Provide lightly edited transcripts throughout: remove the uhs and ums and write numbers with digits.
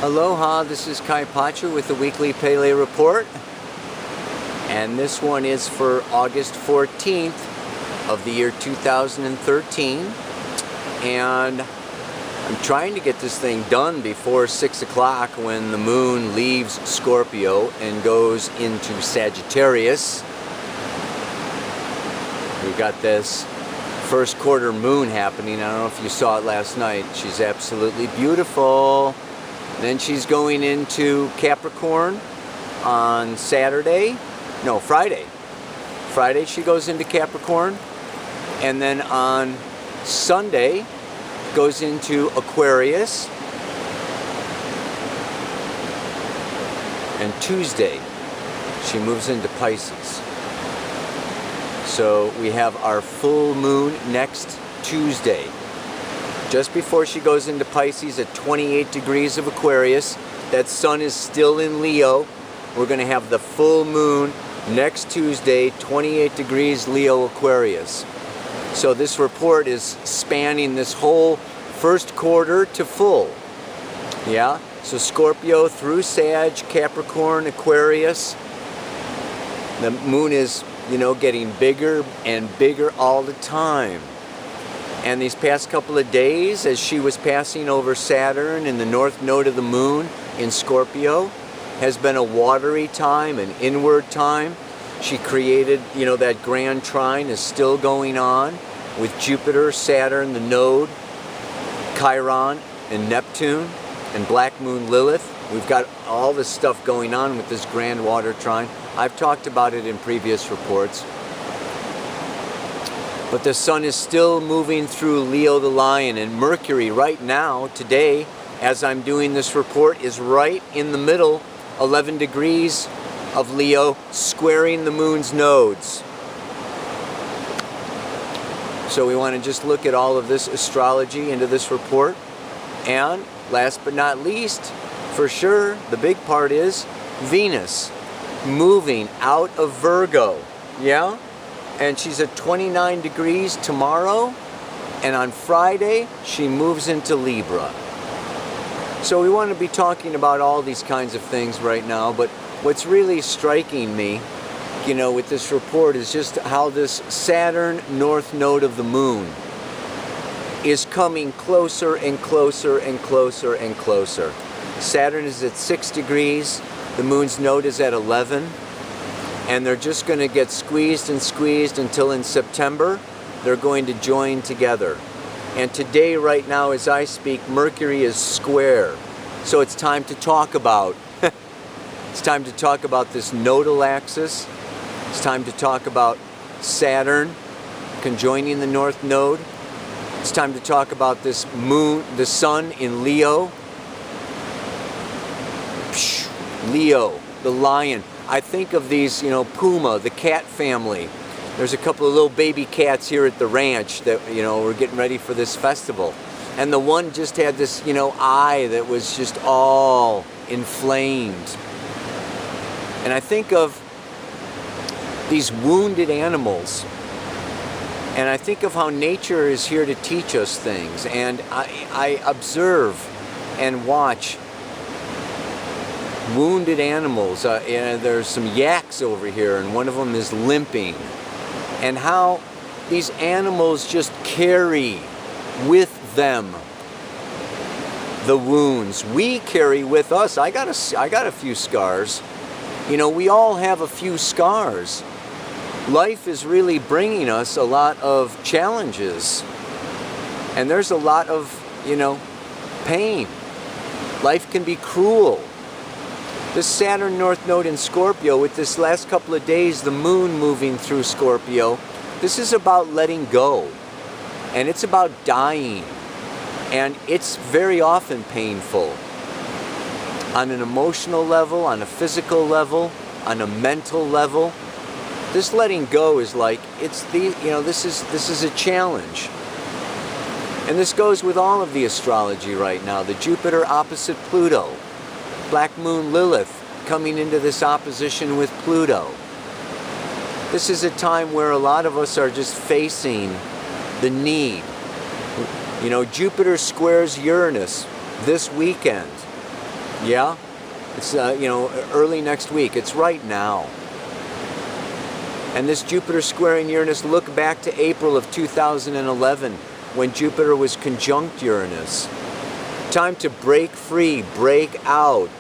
Aloha, this is Kai Pacha with the Weekly Pele Report, and this one is for August 14th of the year 2013, and I'm trying to get this thing done before 6 o'clock when the moon leaves Scorpio and goes into Sagittarius. We've got this first quarter moon happening. I don't know if you saw it last night. She's absolutely beautiful. Then she's going into Capricorn on Friday. Friday she goes into Capricorn, and then on Sunday goes into Aquarius, and Tuesday she moves into Pisces. So we have our full moon next Tuesday. Just before she goes into Pisces at 28 degrees of Aquarius. That sun is still in Leo. We're going to have the full moon next Tuesday, 28 degrees Leo Aquarius. So this report is spanning this whole first quarter to full. Yeah? So Scorpio through Sag, Capricorn, Aquarius. The moon is, getting bigger and bigger all the time. And these past couple of days, as she was passing over Saturn in the north node of the moon in Scorpio, has been a watery time, an inward time. She created, that grand trine is still going on with Jupiter, Saturn, the node, Chiron, and Neptune, and Black Moon Lilith. We've got all this stuff going on with this grand water trine. I've talked about it in previous reports. But the sun is still moving through Leo the Lion, and Mercury right now, today, as I'm doing this report, is right in the middle, 11 degrees of Leo, squaring the moon's nodes. So we want to just look at all of this astrology into this report. And last but not least, for sure, the big part is Venus moving out of Virgo. Yeah? And she's at 29 degrees tomorrow, and on Friday she moves into Libra. So we want to be talking about all these kinds of things right now, but what's really striking me, with this report is just how this Saturn north node of the moon is coming closer and closer and closer and closer. Saturn is at 6 degrees, the moon's node is at 11. And they're just going to get squeezed and squeezed until in September they're going to join together. And today, right now, as I speak, Mercury is square. So it's time to talk about this nodal axis. It's time to talk about Saturn conjoining the north node. It's time to talk about this moon, the sun in Leo. Leo, the lion. I think of these, Puma, the cat family. There's a couple of little baby cats here at the ranch that, we're getting ready for this festival. And the one just had this, eye that was just all inflamed. And I think of these wounded animals. And I think of how nature is here to teach us things. And I observe and watch wounded animals. And there's some yaks over here, and one of them is limping. And how these animals just carry with them the wounds. We carry with us. I got a few scars. We all have a few scars. Life is really bringing us a lot of challenges. And there's a lot of, pain. Life can be cruel. This Saturn North Node in Scorpio, with this last couple of days, the moon moving through Scorpio, this is about letting go. And it's about dying. And it's very often painful. On an emotional level, on a physical level, on a mental level. This letting go is like, this is a challenge. And this goes with all of the astrology right now. The Jupiter opposite Pluto. Black Moon Lilith coming into this opposition with Pluto. This is a time where a lot of us are just facing the need. Jupiter squares Uranus this weekend. Yeah? It's, early next week. It's right now. And this Jupiter squaring Uranus, look back to April of 2011 when Jupiter was conjunct Uranus. Time to break free, break out.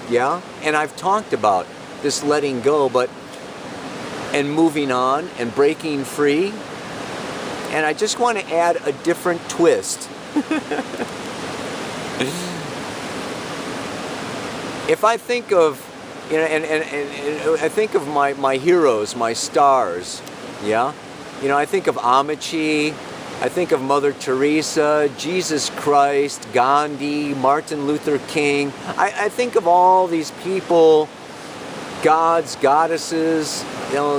Yeah? And I've talked about this letting go, and moving on and breaking free. And I just want to add a different twist. If I think of, and I think of my heroes, my stars, yeah? I think of Amici, I think of Mother Teresa, Jesus Christ, Gandhi, Martin Luther King. I think of all these people, gods, goddesses,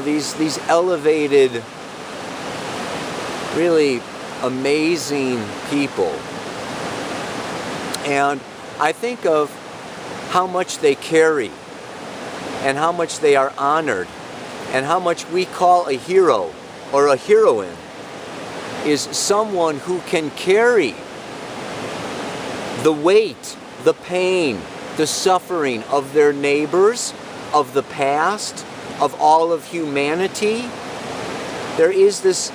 these elevated, really amazing people. And I think of how much they carry and how much they are honored and how much we call a hero or a heroine is someone who can carry the weight, the pain, the suffering of their neighbors, of the past, of all of humanity. There is this,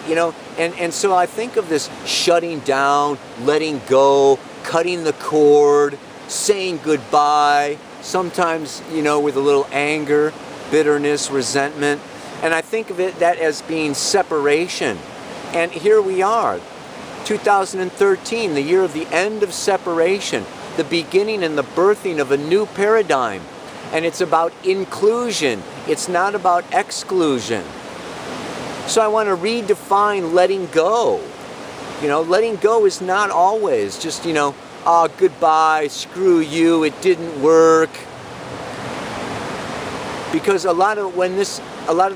and so I think of this shutting down, letting go, cutting the cord, saying goodbye, sometimes, with a little anger, bitterness, resentment. And I think of that as being separation. And here we are, 2013, the year of the end of separation, the beginning and the birthing of a new paradigm. And it's about inclusion. It's not about exclusion. So I want to redefine letting go. Letting go is not always just, oh, goodbye, screw you, it didn't work. Because a lot of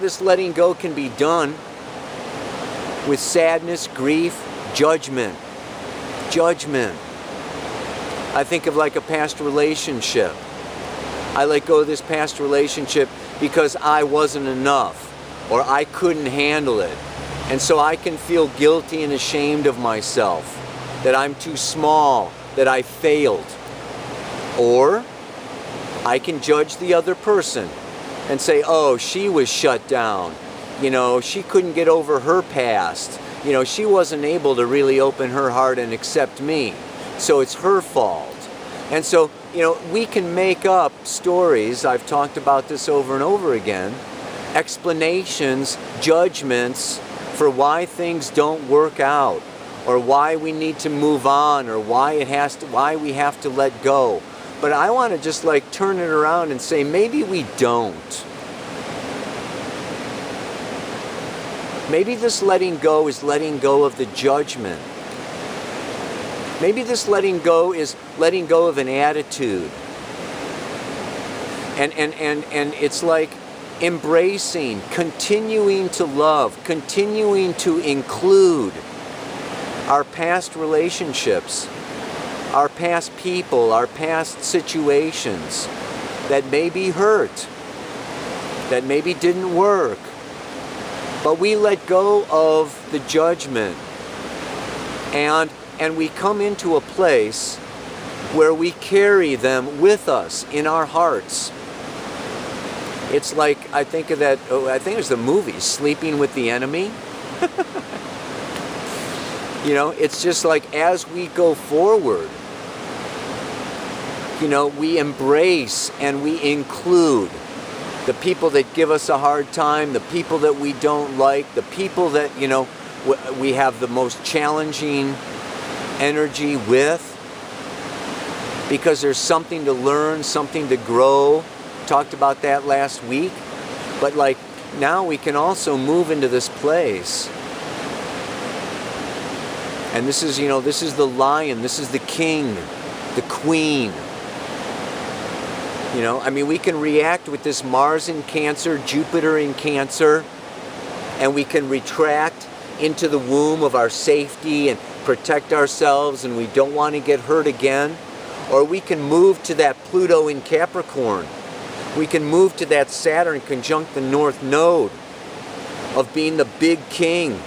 this letting go can be done with sadness, grief, judgment. Judgment. I think of like a past relationship. I let go of this past relationship because I wasn't enough, or I couldn't handle it. And so I can feel guilty and ashamed of myself, that I'm too small, that I failed. Or I can judge the other person and say, oh, she was shut down. She couldn't get over her past. She wasn't able to really open her heart and accept me. So it's her fault. And so, we can make up stories, I've talked about this over and over again, explanations, judgments for why things don't work out, or why we need to move on, or why we have to let go. But I want to just turn it around and say, maybe we don't. Maybe this letting go is letting go of the judgment. Maybe this letting go is letting go of an attitude. And it's like embracing, continuing to love, continuing to include our past relationships, our past people, our past situations that maybe hurt, that maybe didn't work. But we let go of the judgment, and we come into a place where we carry them with us in our hearts. It's like, I think of that, I think it was the movie, Sleeping with the Enemy. It's just like as we go forward, we embrace and we include the people that give us a hard time, the people that we don't like, the people that, we have the most challenging energy with, because there's something to learn, something to grow. Talked about that last week. But now we can also move into this place. And this is, this is the lion, this is the king, the queen. We can react with this Mars in Cancer, Jupiter in Cancer, and we can retract into the womb of our safety and protect ourselves, and we don't want to get hurt again. Or we can move to that Pluto in Capricorn. We can move to that Saturn conjunct the North Node of being the big king,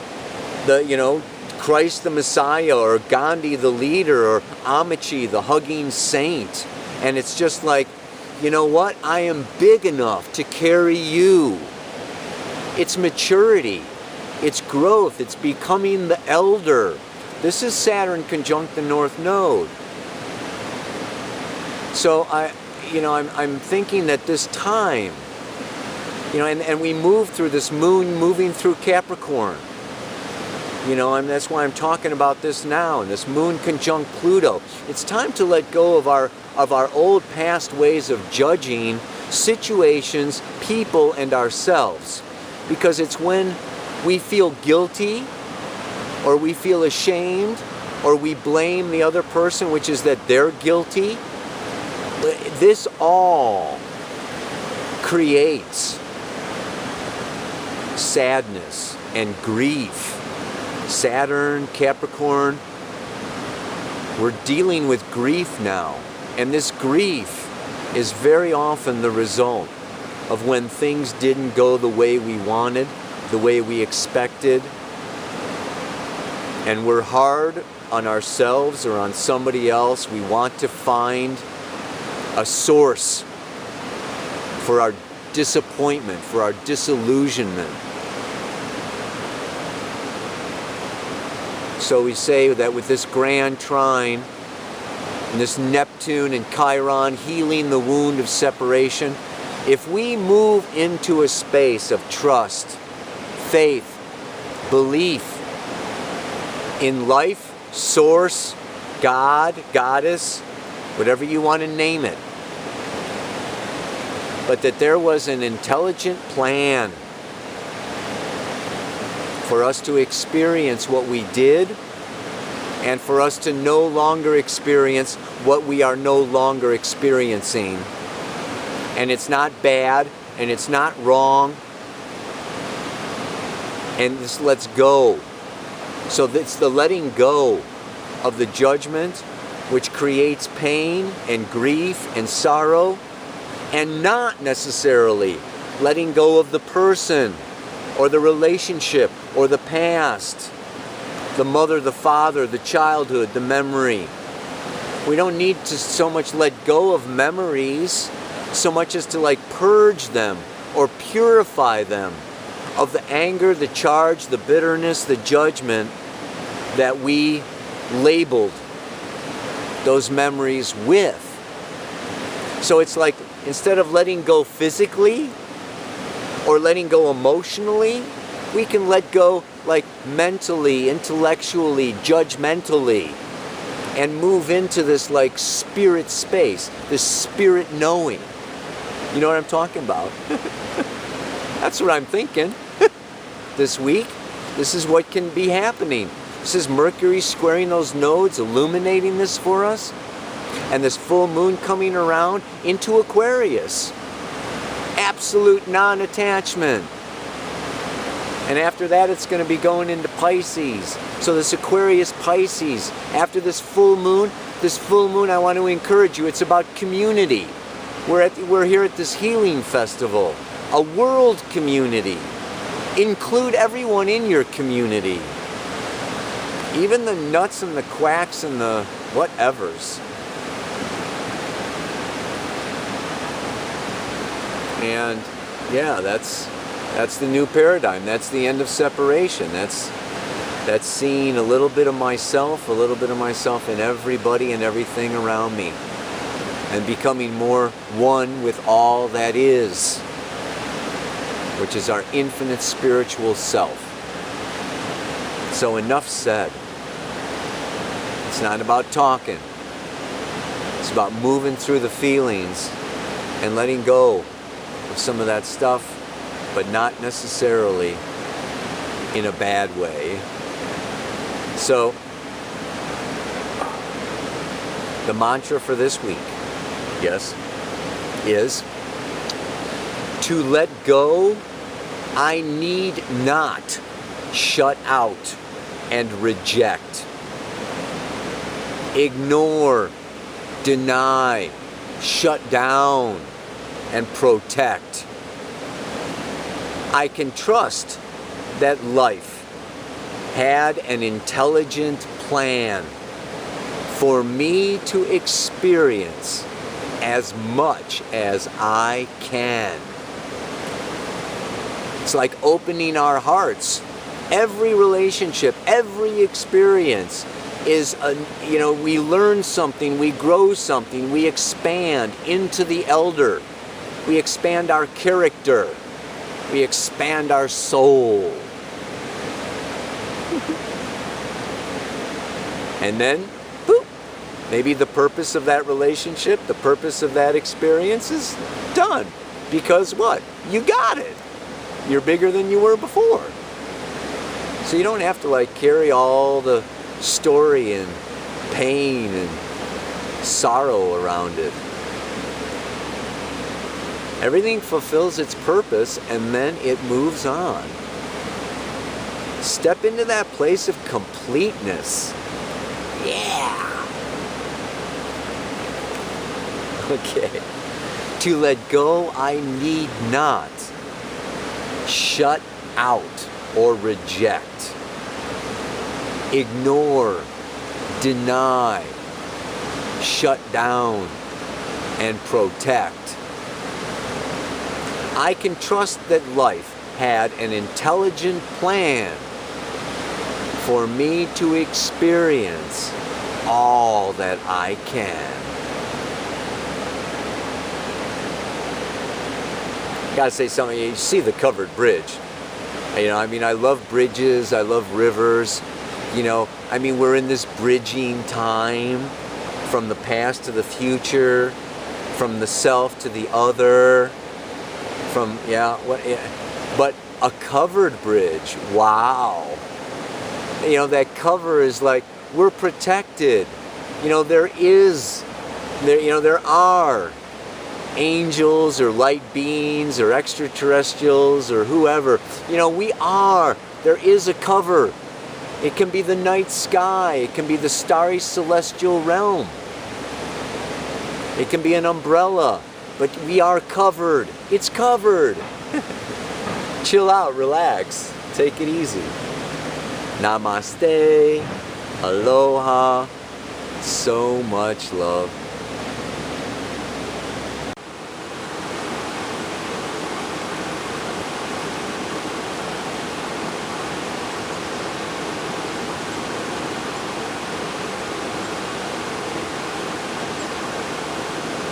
Christ the Messiah, or Gandhi the leader, or Amici the hugging saint. And it's just like, you know what? I am big enough to carry you. It's maturity. It's growth. It's becoming the elder. This is Saturn conjunct the North Node. So I'm thinking that this time, and we move through this moon moving through Capricorn. And that's why I'm talking about this now, and this moon conjunct Pluto. It's time to let go of our old past ways of judging situations, people, and ourselves. Because it's when we feel guilty, or we feel ashamed, or we blame the other person, which is that they're guilty. This all creates sadness and grief. Saturn, Capricorn, we're dealing with grief now. And this grief is very often the result of when things didn't go the way we wanted, the way we expected. And we're hard on ourselves or on somebody else. We want to find a source for our disappointment, for our disillusionment. So we say that with this grand trine, and this Neptune and Chiron healing the wound of separation, if we move into a space of trust, faith, belief in life, source, God, goddess, whatever you want to name it, but that there was an intelligent plan for us to experience what we did, and for us to no longer experience what we are no longer experiencing. And it's not bad, and it's not wrong, and this lets go. So it's the letting go of the judgment, which creates pain and grief and sorrow, and not necessarily letting go of the person or the relationship or the past, the mother, the father, the childhood, the memory. We don't need to so much let go of memories so much as to purge them or purify them of the anger, the charge, the bitterness, the judgment that we labeled those memories with. So it's like, instead of letting go physically or letting go emotionally, we can let go mentally, intellectually, judgmentally, and move into this spirit space, this spirit knowing. You know what I'm talking about? That's what I'm thinking. This week, this is what can be happening. This is Mercury squaring those nodes, illuminating this for us, and this full moon coming around into Aquarius. Absolute non-attachment. And after that, it's going to be going into Pisces. So this Aquarius Pisces, after this full moon, I want to encourage you, it's about community. We're here at this healing festival, a world community. Include everyone in your community. Even the nuts and the quacks and the whatevers. And yeah, that's the new paradigm. That's the end of separation. That's seeing a little bit of myself in everybody and everything around me, and becoming more one with all that is, which is our infinite spiritual self. So enough said. It's not about talking. It's about moving through the feelings and letting go of some of that stuff, but not necessarily in a bad way. So, the mantra for this week, yes, is to let go. I need not shut out and reject, ignore, deny, shut down, and protect. I can trust that life had an intelligent plan for me to experience as much as I can. It's like opening our hearts. Every relationship, every experience is, we learn something, we grow something, we expand into the elder. We expand our character. We expand our soul. And then, boop, maybe the purpose of that relationship, the purpose of that experience is done. Because what? You got it. You're bigger than you were before. So you don't have to carry all the story and pain and sorrow around it. Everything fulfills its purpose and then it moves on. Step into that place of completeness. Yeah. Okay. To let go, I need not shut out or reject, ignore, deny, shut down, and protect. I can trust that life had an intelligent plan for me to experience all that I can. Gotta say something, you see the covered bridge. I love bridges, I love rivers. We're in this bridging time from the past to the future, from the self to the other, but a covered bridge, wow. That cover is like, we're protected. There are angels or light beings or extraterrestrials or whoever. There is a cover. It can be the night sky. It can be the starry celestial realm. It can be an umbrella. But we are covered. It's covered. Chill out, relax, take it easy. Namaste, aloha, so much love.